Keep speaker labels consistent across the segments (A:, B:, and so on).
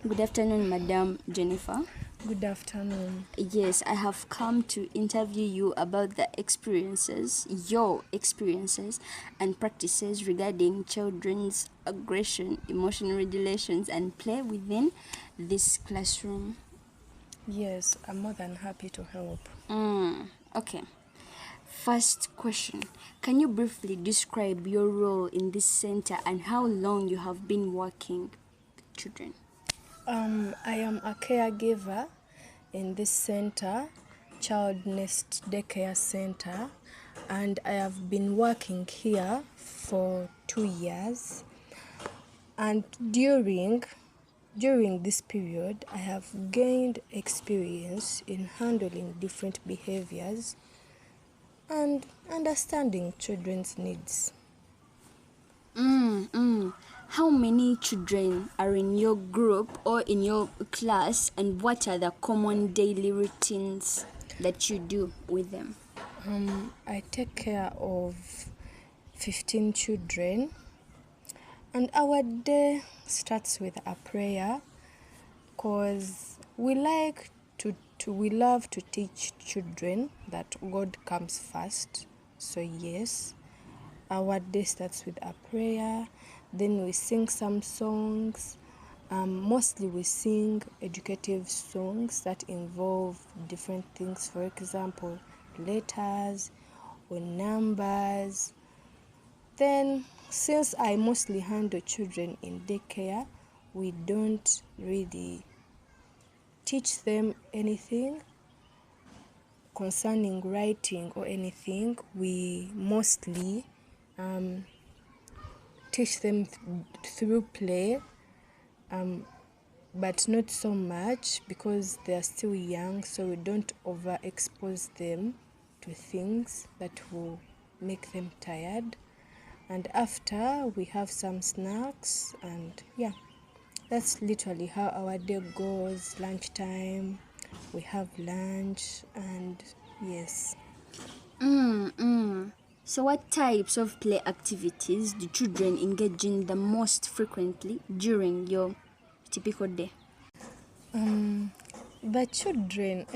A: Good afternoon, Madam Jennifer.
B: Good afternoon.
A: Yes, I have come to interview you about your experiences and practices regarding children's aggression, emotional regulations, and play within this classroom.
B: Yes, I'm more than happy to help.
A: Okay. First question. Can you briefly describe your role in this center and how long you have been working with children?
B: I am a caregiver in this center, Child Nest Daycare Center, and I have been working here for 2 years. And during this period, I have gained experience in handling different behaviors and understanding children's needs.
A: How many children are in your group or in your class, and what are the common daily routines that you do with them?
B: I take care of 15 children, and our day starts with a prayer because we love to teach children that God comes first. So yes, our day starts with a prayer, then we sing some songs. Mostly we sing educative songs that involve different things, for example, letters or numbers. Then, since I mostly handle children in daycare, we don't really teach them anything concerning writing or anything. We mostly teach them through play, but not so much because they are still young, so we don't overexpose them to things that will make them tired. And after, we have some snacks, and yeah, that's literally how our day goes. Lunchtime, we have lunch, and yes.
A: So, what types of play activities do children engage in the most frequently during your typical day?
B: The children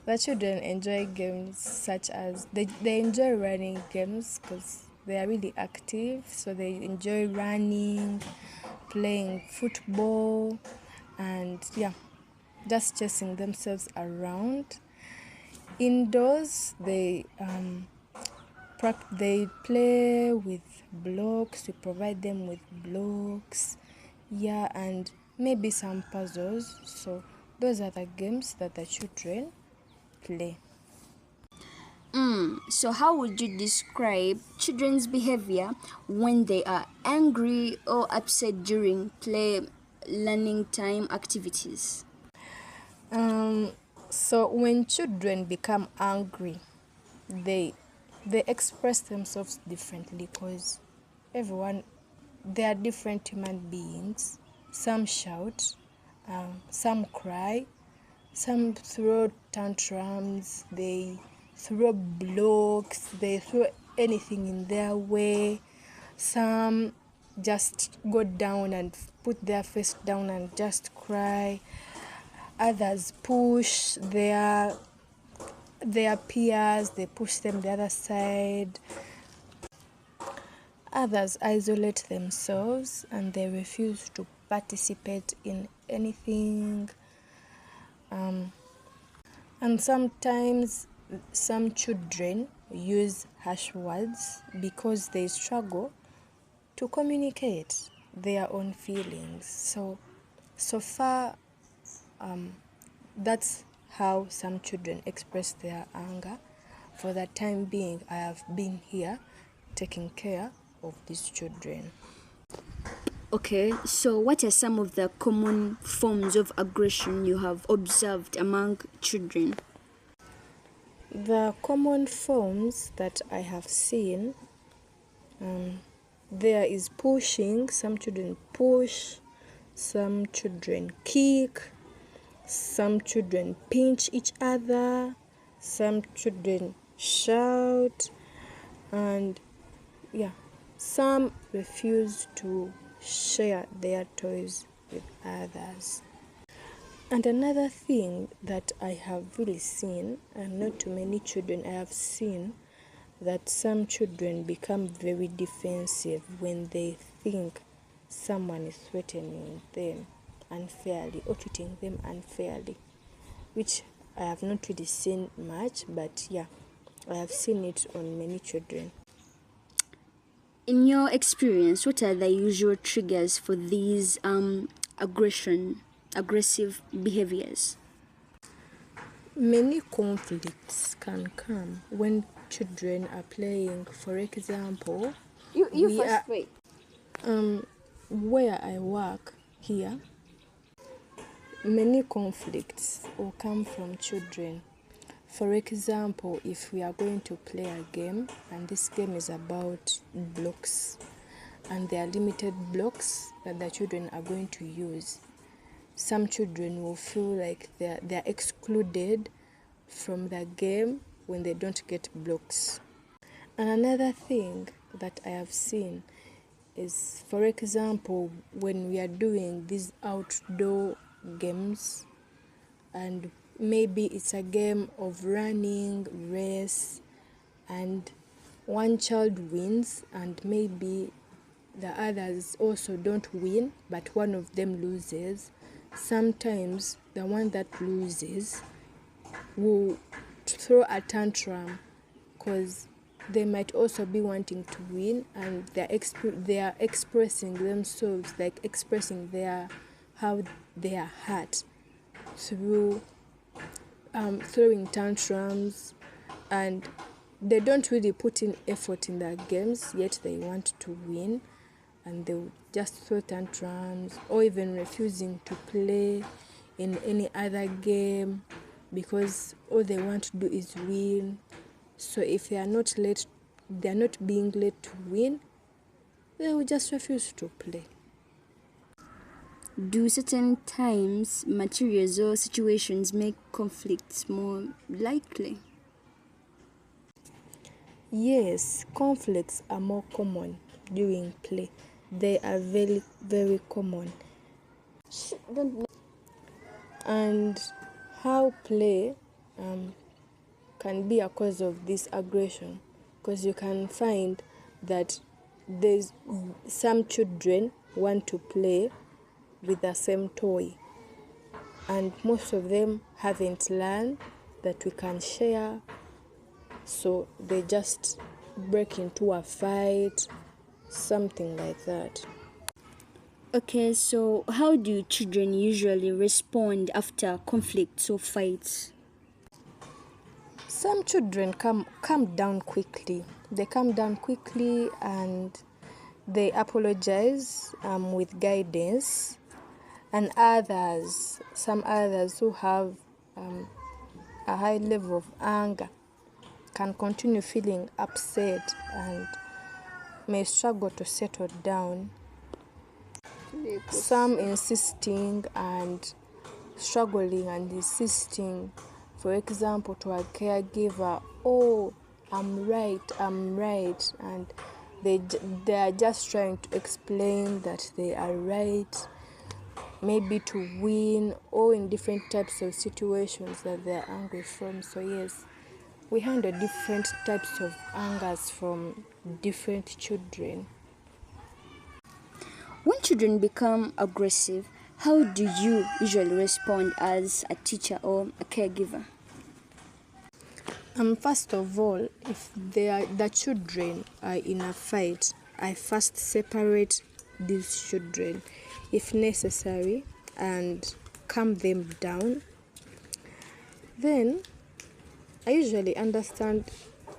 B: the children enjoy games such as they enjoy running games because they are really active, so they enjoy running, playing football, and yeah, just chasing themselves around. Indoors, they play with blocks. We provide them with blocks, yeah, and maybe some puzzles. So those are the games that the children play.
A: So, how would you describe children's behavior when they are angry or upset during play learning time activities?
B: So when children become angry, they they express themselves differently because everyone they are different human beings. Some shout, some cry, some throw tantrums, they throw blocks, they throw anything in their way. Some just go down and put their face down and just cry. Others push their peers, they push them the other side. Others isolate themselves and they refuse to participate in anything. And sometimes some children use harsh words because they struggle to communicate their own feelings. So far, that's how some children express their anger. For the time being, I have been here taking care of these children.
A: Okay, so what are some of the common forms of aggression you have observed among children?
B: The common forms that I have seen, there is pushing. Some children push, some children kick, some children pinch each other, some children shout, and yeah, some refuse to share their toys with others. And another thing that I have really seen, and not too many children, I have seen that some children become very defensive when they think someone is threatening them unfairly or treating them unfairly, which I have not really seen much, but yeah, I have seen it on many children.
A: In your experience, what are the usual triggers for these aggressive behaviors?
B: Many conflicts can come when children are playing. For example,
A: You
B: we
A: first
B: are
A: wait.
B: where I work here, many conflicts will come from children. For example, if we are going to play a game and this game is about blocks and there are limited blocks that the children are going to use, some children will feel like they're excluded from the game when they don't get blocks. And another thing that I have seen is, for example, when we are doing these outdoor games, and maybe it's a game of running, race, and one child wins and maybe the others also don't win, but one of them loses. Sometimes the one that loses will throw a tantrum because they might also be wanting to win, and they are expressing themselves, like expressing how they are hurt through throwing tantrums, and they don't really put in effort in their games, yet they want to win, and they will just throw tantrums or even refusing to play in any other game because all they want to do is win. So if they are not being let to win, they will just refuse to play.
A: Do certain times, materials, or situations make conflicts more likely?
B: Yes, conflicts are more common during play. They are very, very common. And how play can be a cause of this aggression, because you can find that there's some children want to play with the same toy, and most of them haven't learned that we can share, so they just break into a fight, something like that.
A: Okay, so how do children usually respond after conflicts or fights?
B: Some children calm down quickly. They calm down quickly and they apologize with guidance. And some others who have a high level of anger can continue feeling upset and may struggle to settle down. Some insisting and struggling and insisting, for example, to a caregiver, oh, I'm right, and they are just trying to explain that they are right, maybe to win, or in different types of situations that they are angry from. So yes, we handle different types of angers from different children.
A: When children become aggressive, how do you usually respond as a teacher or a caregiver?
B: First of all, if the children are in a fight, I first separate these children if necessary and calm them down. Then I usually understand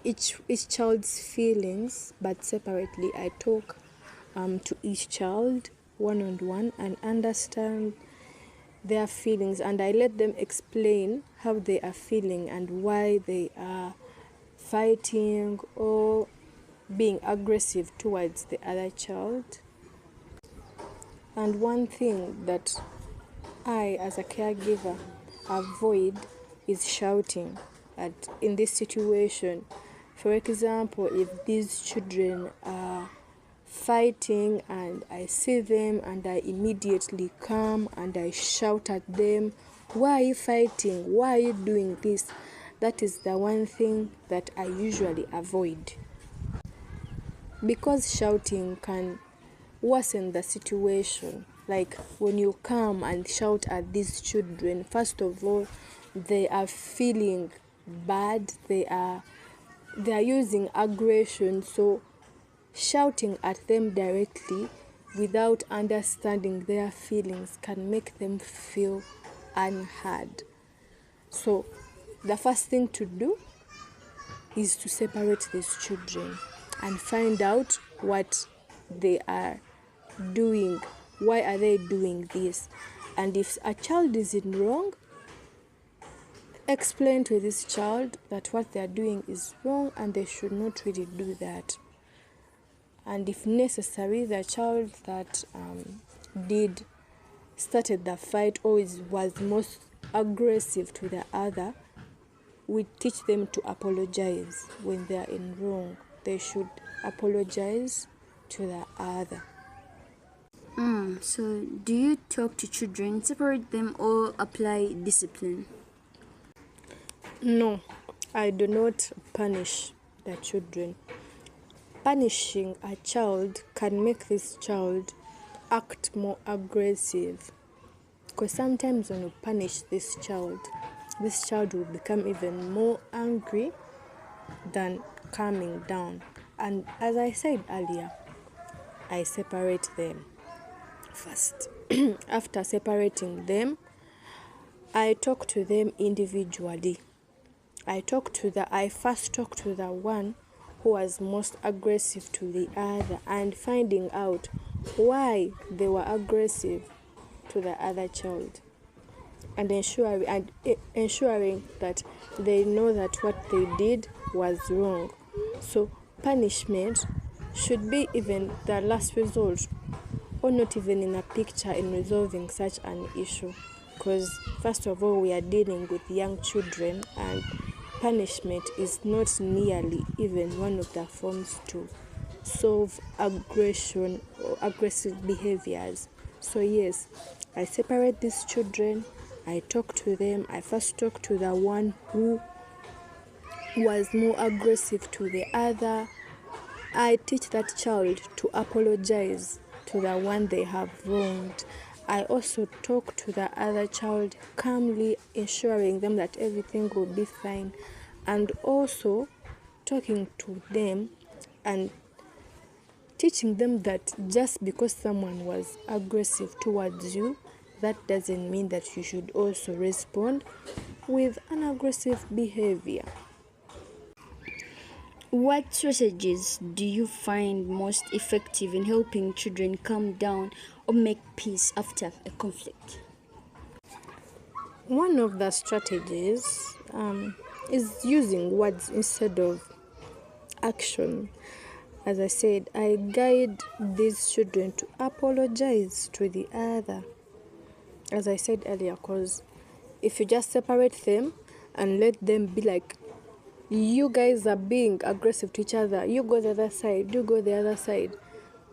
B: each child's feelings, but separately I talk to each child one-on-one and understand their feelings, and I let them explain how they are feeling and why they are fighting or being aggressive towards the other child. And one thing that I, as a caregiver, avoid is shouting in this situation. For example, if these children are fighting and I see them and I immediately come and I shout at them, why are you fighting? Why are you doing this? That is the one thing that I usually avoid, because shouting can worsen the situation. Like when you come and shout at these children, first of all, they are feeling bad, they are using aggression, so shouting at them directly without understanding their feelings can make them feel unheard. So the first thing to do is to separate these children and find out what they are doing, why are they doing this, and if a child is in wrong, explain to this child that what they are doing is wrong and they should not really do that. And if necessary, the child that started the fight or was most aggressive to the other, we teach them to apologize when they are in wrong. They should apologize to the other.
A: So do you talk to children, separate them, or apply discipline?
B: No, I do not punish the children. Punishing a child can make this child act more aggressive, because sometimes when you punish this child will become even more angry than calming down. And as I said earlier, I separate them first. After separating them, I talk to them individually. I first talk to the one who was most aggressive to the other and finding out why they were aggressive to the other child, and ensuring that they know that what they did was wrong. So punishment should be even the last resort, or not even in a picture in resolving such an issue, because first of all, we are dealing with young children, and punishment is not nearly even one of the forms to solve aggression or aggressive behaviors. So yes, I separate these children, I talk to them. I first talk to the one who was more aggressive to the other. I teach that child to apologize to the one they have wronged. I also talk to the other child calmly, ensuring them that everything will be fine, and also talking to them and teaching them that just because someone was aggressive towards you, that doesn't mean that you should also respond with an aggressive behavior.
A: What strategies do you find most effective in helping children calm down or make peace after a conflict?
B: One of the strategies is using words instead of action. As I said, I guide these children to apologize to the other. As I said earlier, because if you just separate them and let them be like, you guys are being aggressive to each other, you go the other side, you go the other side,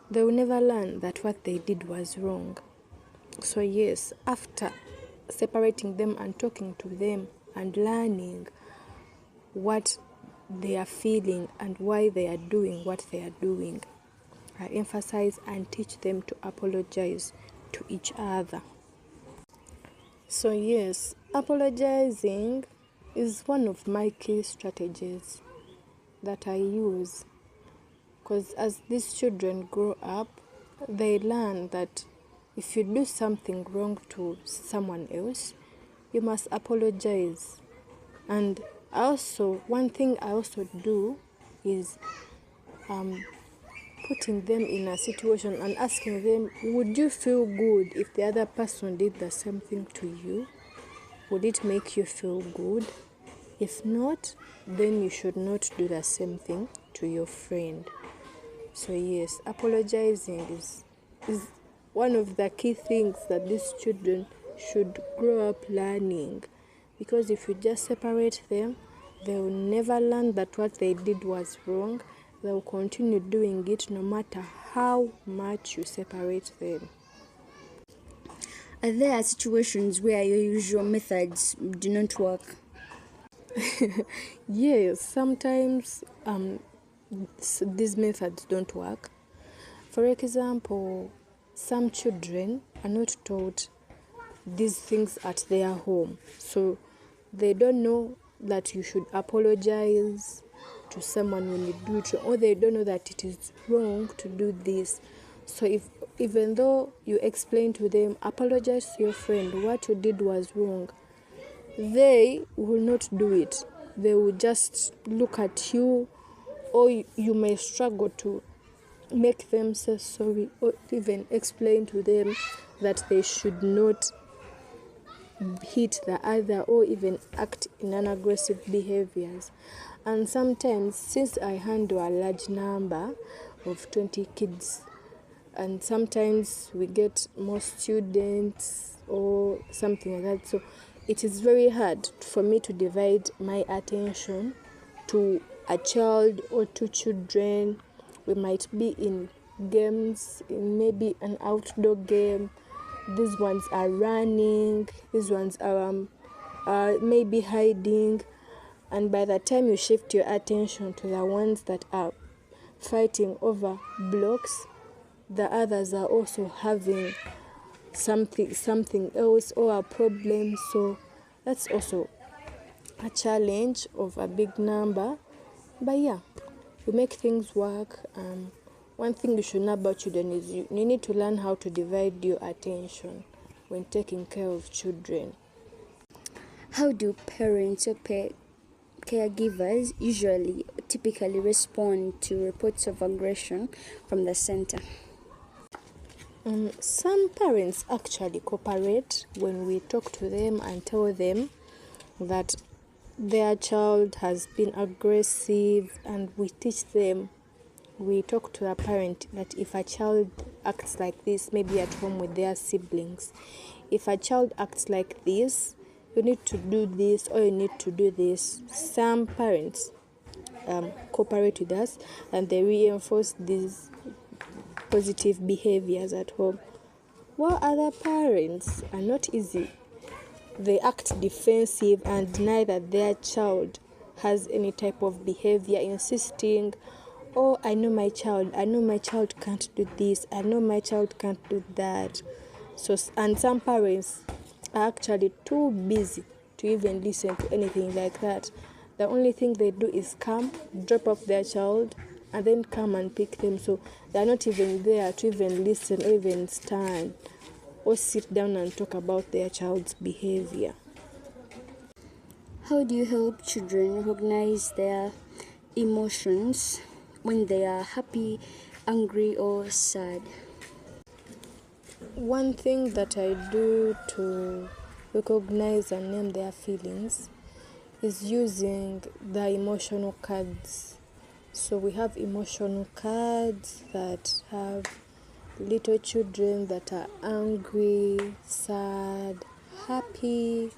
B: they will never learn that what they did was wrong. So yes, after separating them and talking to them and learning what they are feeling and why they are doing what they are doing, I emphasize and teach them to apologize to each other. So yes, apologizing is one of my key strategies that I use, because as these children grow up, they learn that if you do something wrong to someone else, you must apologize. And also, one thing I also do is putting them in a situation and asking them, would you feel good if the other person did the same thing to you? Would it make you feel good? If not, then you should not do the same thing to your friend. So yes, apologizing is one of the key things that these children should grow up learning, because if you just separate them, they will never learn that what they did was wrong. they'll continue doing it no matter how much you separate them.
A: Are there situations where your usual methods do not work?
B: Yes, sometimes these methods don't work. For example, some children are not taught these things at their home, so they don't know that you should apologize to someone when you do it, or they don't know that it is wrong to do this. So if even though you explain to them, apologize to your friend, what you did was wrong, they will not do it. They will just look at you, or you may struggle to make them say sorry, or even explain to them that they should not hit the other or even act in an aggressive behaviors. And sometimes, since I handle a large number of 20 kids, and sometimes we get more students or something like that, so it is very hard for me to divide my attention to a child or two children. We might be in games, in maybe an outdoor game. These ones are running, these ones are maybe hiding, and by the time you shift your attention to the ones that are fighting over blocks, the others are also having something else or a problem. So that's also a challenge of a big number. But yeah, we make things work. One thing you should know about children is you need to learn how to divide your attention when taking care of children.
A: How do parents or caregivers typically respond to reports of aggression from the center?
B: Some parents actually cooperate when we talk to them and tell them that their child has been aggressive, and we teach them. We talk to a parent that if a child acts like this, maybe at home with their siblings, if a child acts like this, you need to do this or you need to do this. Some parents cooperate with us and they reinforce these positive behaviors at home, while other parents are not easy. They act defensive and deny that their child has any type of behavior, insisting, oh, I know my child can't do this, I know my child can't do that. So, and some parents are actually too busy to even listen to anything like that. The only thing they do is come, drop off their child, and then come and pick them. So they're not even there to even listen or even stand or sit down and talk about their child's behavior.
A: How do you help children recognize their emotions when they are happy, angry, or sad?
B: One thing that I do to recognize and name their feelings is using the emotional cards. So we have emotional cards that have little children that are angry, sad, happy,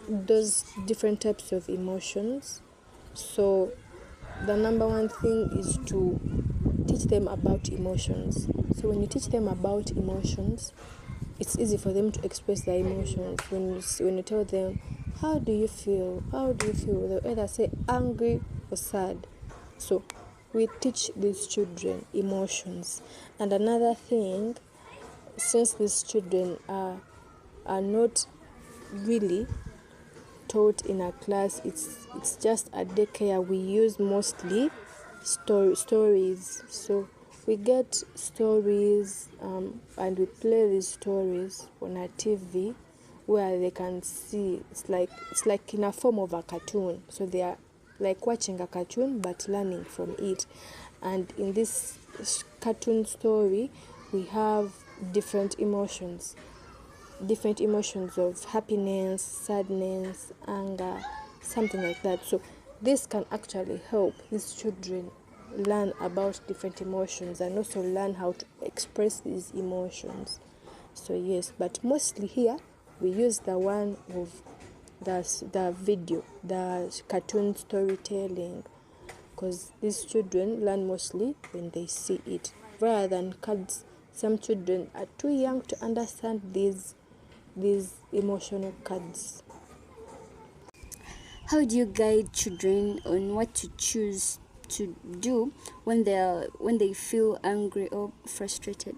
B: those different types of emotions. So the number one thing is to teach them about emotions. So when you teach them about emotions, it's easy for them to express their emotions. When you tell them, how do you feel? They'll either say angry or sad. So we teach these children emotions. And another thing, since these children are not really taught in a class, it's just a daycare, we use mostly stories. So we get stories and we play these stories on a TV where they can see. It's like in a form of a cartoon. So they are like watching a cartoon but learning from it. And in this cartoon story, we have different emotions of happiness, sadness, anger, something like that. So this can actually help these children learn about different emotions and also learn how to express these emotions. So yes, but mostly here we use the one of the video, the cartoon storytelling. because these children learn mostly when they see it rather than cards. Some children are too young to understand these emotional cards.
A: How do you guide children on what to choose to do when they feel angry or frustrated?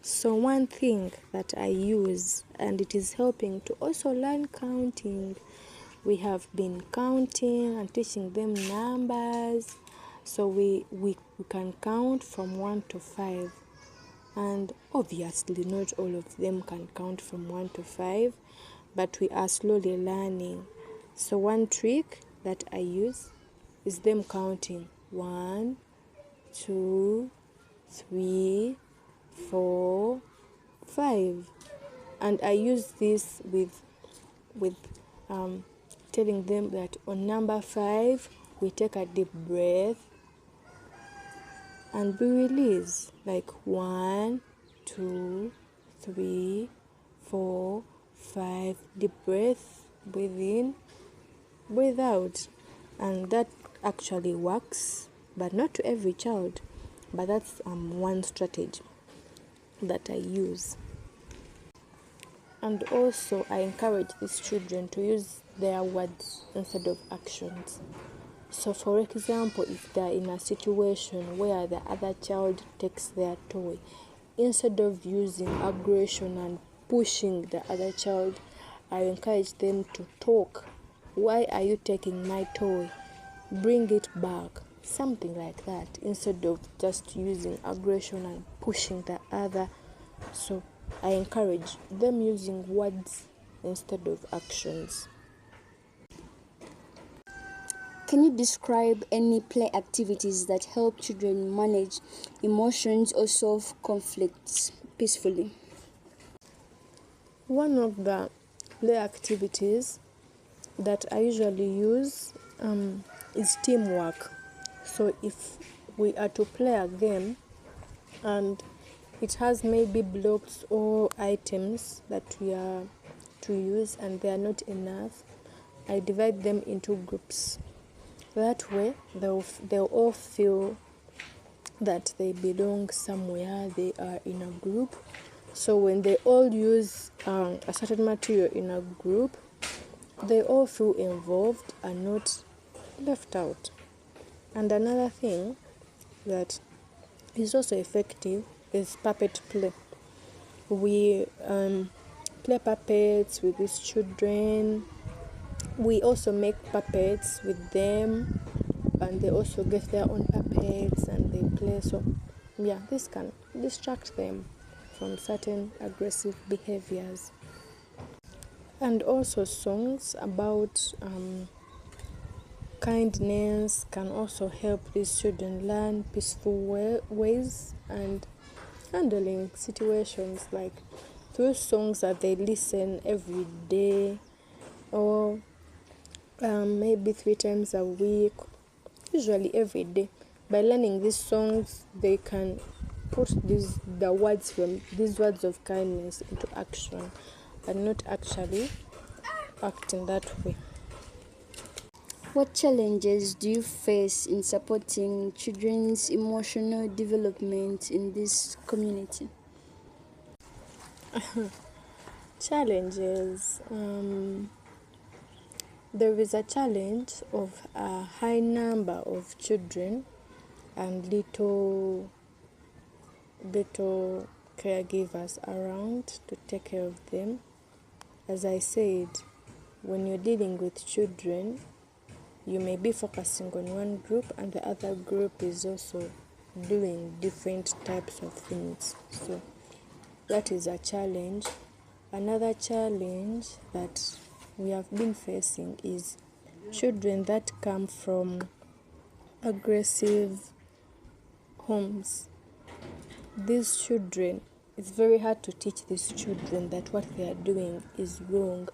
B: So one thing that I use, and it is helping to also learn counting. We have been counting and teaching them numbers, so we can count from 1 to 5. And obviously not all of them can count from 1 to 5, but we are slowly learning. So one trick that I use is them counting 1, 2, 3, 4, 5, and I use this with telling them that on number 5 we take a deep breath and we release, like 1, 2, 3, 4, 5, deep breath, breathe in, breathe out. And that actually works, but not to every child, but that's one strategy that I use. And also I encourage these children to use their words instead of actions. So for example, if they're in a situation where the other child takes their toy, instead of using aggression and pushing the other child, I encourage them to talk. Why are you taking my toy? Bring it back. Something like that, instead of just using aggression and pushing the other. So I encourage them using words instead of actions.
A: Can you describe any play activities that help children manage emotions or solve conflicts peacefully?
B: One of the play activities that I usually use is teamwork. So if we are to play a game and it has maybe blocks or items that we are to use and they are not enough, I divide them into groups. That way they'll all feel that they belong somewhere, they are in a group. So when they all use a certain material in a group, they all feel involved and not left out. And another thing that is also effective is puppet play. We play puppets with these children. We also make puppets with them, and they also get their own puppets and they play. So yeah, this can distract them from certain aggressive behaviors. And also songs about kindness can also help these children learn peaceful ways and handling situations, like through songs that they listen every day or maybe 3 times a week, usually every day. By learning these songs, they can put these words of kindness into action and not actually act in that way.
A: What challenges do you face in supporting children's emotional development in this community?
B: Challenges. There is a challenge of a high number of children and little caregivers around to take care of them. As I said, when you're dealing with children, you may be focusing on one group and the other group is also doing different types of things. So that is a challenge. Another challenge that we have been facing is children that come from aggressive homes. These children, it's very hard to teach these children that what they are doing is wrong,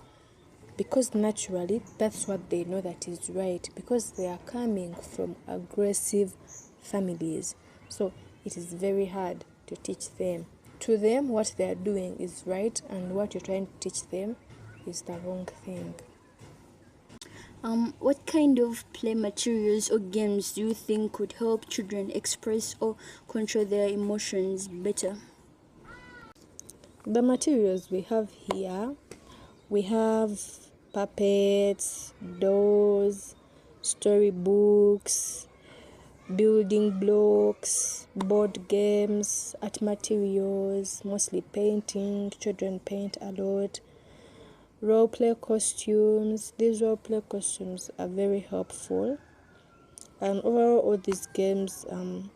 B: because naturally that's what they know that is right, because they are coming from aggressive families. So it is very hard to teach them. To them, what they are doing is right, and what you're trying to teach them is the wrong thing.
A: What kind of play materials or games do you think could help children express or control their emotions better?
B: The materials we have here, we have puppets, dolls, storybooks, building blocks, board games, art materials, mostly painting. Children paint a lot. Role play costumes. These role play costumes are very helpful. And overall, all these games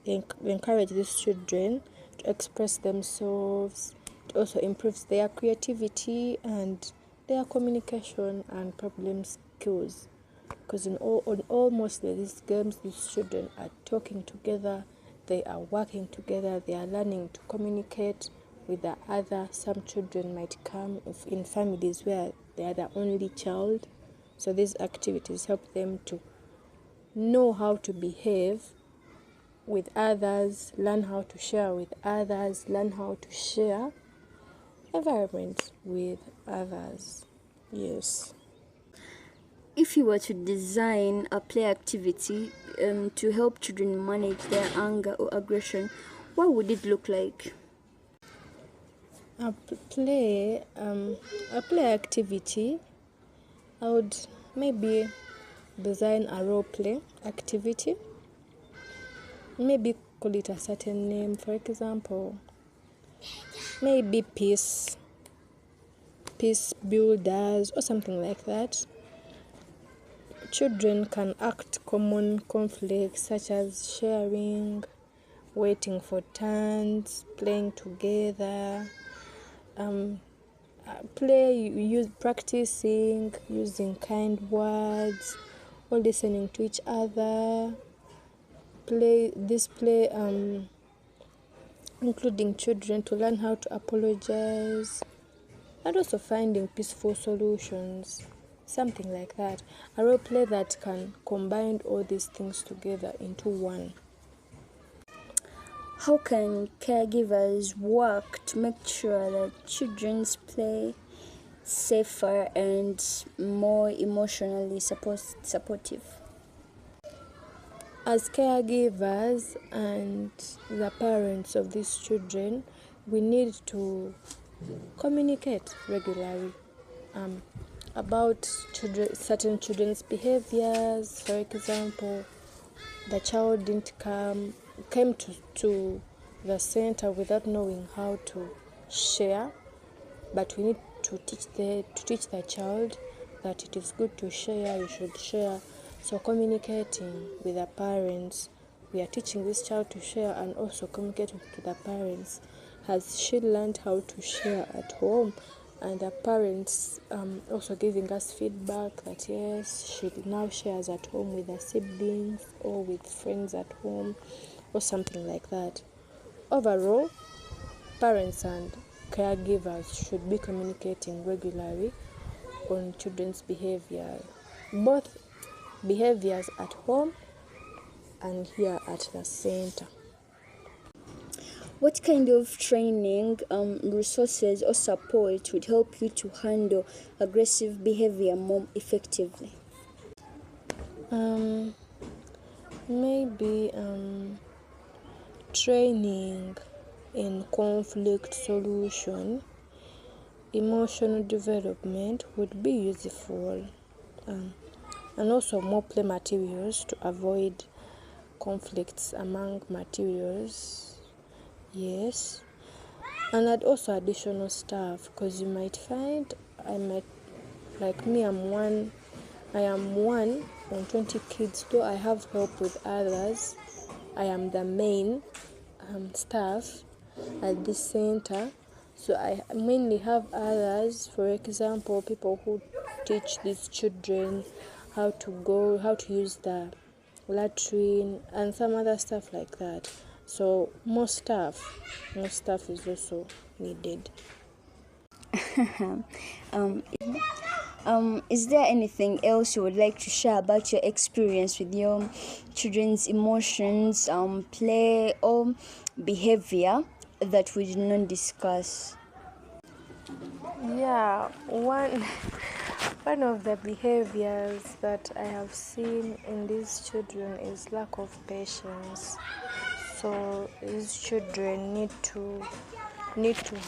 B: encourage these children to express themselves. It also improves their creativity and their communication and problem skills. Because on almost these games, these children are talking together, they are working together, they are learning to communicate with the other. Some children might come in families where they are the only child. So these activities help them to know how to behave with others, learn how to share with others, learn how to share environment with others. Yes.
A: If you were to design a play activity to help children manage their anger or aggression, what would it look like?
B: A play activity, I would maybe design a role play activity. Maybe call it a certain name, for example, maybe peace builders or something like that. Children can act common conflicts such as sharing, waiting for turns, playing together, practicing using kind words or listening to each other. Play including children to learn how to apologize and also finding peaceful solutions, something like that. A role play that can combine all these things together into one.
A: How can caregivers work to make sure that children's play safer and more emotionally supportive?
B: As caregivers and the parents of these children, we need to communicate regularly about certain children's behaviors. For example, the child came to the center without knowing how to share, but we need to teach the child that it is good to share, you should share. So communicating with the parents, we are teaching this child to share and also communicating to the parents. Has she learned how to share at home? And the parents also giving us feedback that yes, she now shares at home with her siblings or with friends at home or something like that. Overall, parents and caregivers should be communicating regularly on children's behavior, both behaviors at home and here at the center.
A: What kind of training, resources, or support would help you to handle aggressive behavior more effectively?
B: Maybe training in conflict solution, emotional development would be useful, and also more play materials to avoid conflicts among materials. Yes, and add also additional stuff, because you might find like me, I am one on 20 kids, though I have help with others. I am the main staff at this center, so I mainly have others, for example, people who teach these children how to use the latrine and some other stuff like that. So more staff is also needed.
A: Is there anything else you would like to share about your experience with your children's emotions, play, or behavior that we did not discuss?
B: Yeah, One of the behaviors that I have seen in these children is lack of patience. So these children need to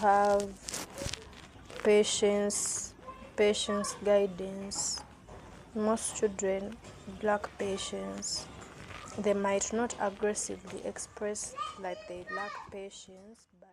B: have patience guidance. Most children lack patience. They might not aggressively express that they lack patience, but